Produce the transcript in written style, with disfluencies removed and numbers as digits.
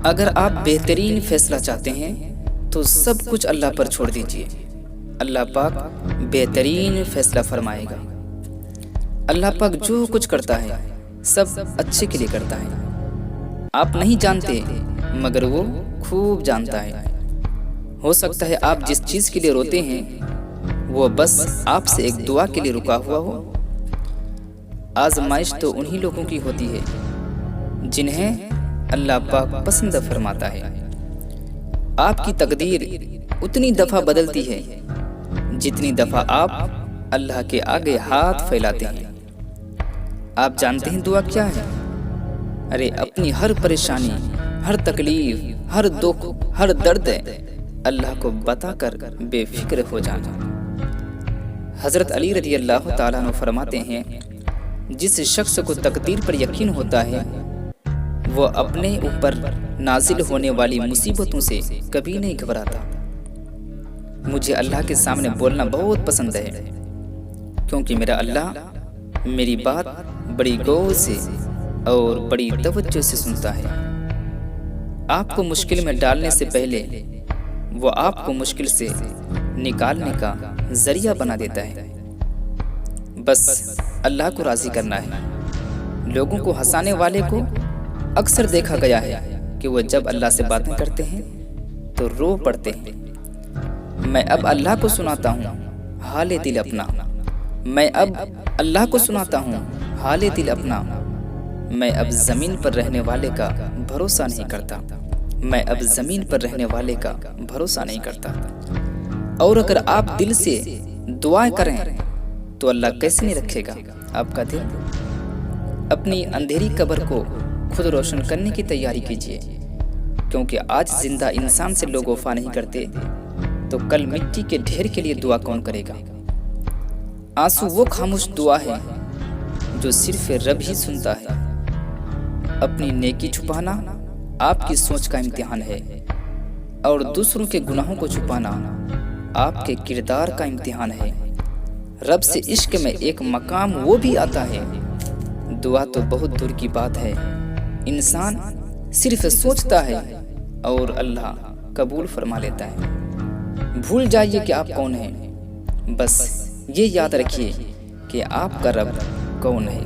اگر آپ بہترین فیصلہ چاہتے ہیں تو سب کچھ اللہ پر چھوڑ دیجئے، اللہ پاک بہترین فیصلہ فرمائے گا۔ اللہ پاک جو کچھ کرتا ہے سب اچھے کے لیے کرتا ہے۔ آپ نہیں جانتے مگر وہ خوب جانتا ہے۔ ہو سکتا ہے آپ جس چیز کے لیے روتے ہیں وہ بس آپ سے ایک دعا کے لیے رکا ہوا ہو۔ آزمائش تو انہی لوگوں کی ہوتی ہے جنہیں اللہ پاک پسند فرماتا ہے۔ آپ کی تقدیر اتنی دفعہ بدلتی ہے جتنی دفعہ آپ اللہ کے آگے ہاتھ پھیلاتے ہیں۔ آپ جانتے ہیں دعا کیا ہے؟ ارے اپنی ہر پریشانی، ہر تکلیف، ہر دکھ، ہر درد اللہ کو بتا کر بے فکر ہو جانا۔ حضرت علی رضی اللہ تعالیٰ عنہ فرماتے ہیں، جس شخص کو تقدیر پر یقین ہوتا ہے وہ اپنے اوپر نازل ہونے والی مصیبتوں سے کبھی نہیں گھبراتا۔ مجھے اللہ کے سامنے بولنا بہت پسند ہے کیونکہ میرا اللہ میری بات بڑی غور سے اور بڑی توجہ سے سنتا ہے۔ آپ کو مشکل میں ڈالنے سے پہلے وہ آپ کو مشکل سے نکالنے کا ذریعہ بنا دیتا ہے۔ بس اللہ کو راضی کرنا ہے۔ لوگوں کو ہنسانے والے کو اکثر دیکھا گیا ہے کہ وہ جب اللہ سے باتیں کرتے ہیں تو رو پڑتے ہیں۔ میں اب اللہ کو سناتا ہوں حال دل اپنا، میں اب اللہ کو سناتا ہوں حال دل اپنا، میں اب زمین پر رہنے والے کا بھروسہ نہیں کرتا، میں اب زمین پر رہنے والے کا بھروسہ نہیں کرتا۔ اور اگر آپ دل سے دعائیں کریں تو اللہ کیسے نہیں رکھے گا آپ کا دل؟ اپنی اندھیری قبر کو خود روشن کرنے کی تیاری کیجیے، کیونکہ آج زندہ انسان سے لوگ وفا نہیں کرتے تو کل مٹی کے ڈھیر کے لیے دعا کون کرے گا؟ آنسو وہ خاموش دعا ہے جو صرف رب ہی سنتا ہے۔ اپنی نیکی چھپانا آپ کی سوچ کا امتحان ہے اور دوسروں کے گناہوں کو چھپانا آپ کے کردار کا امتحان ہے۔ رب سے عشق میں ایک مقام وہ بھی آتا ہے، دعا تو بہت دور کی بات ہے، انسان صرف سوچتا ہے اور اللہ قبول فرما لیتا ہے۔ بھول جائیے کہ آپ کون ہیں، بس یہ یاد رکھیے کہ آپ کا رب کون ہے۔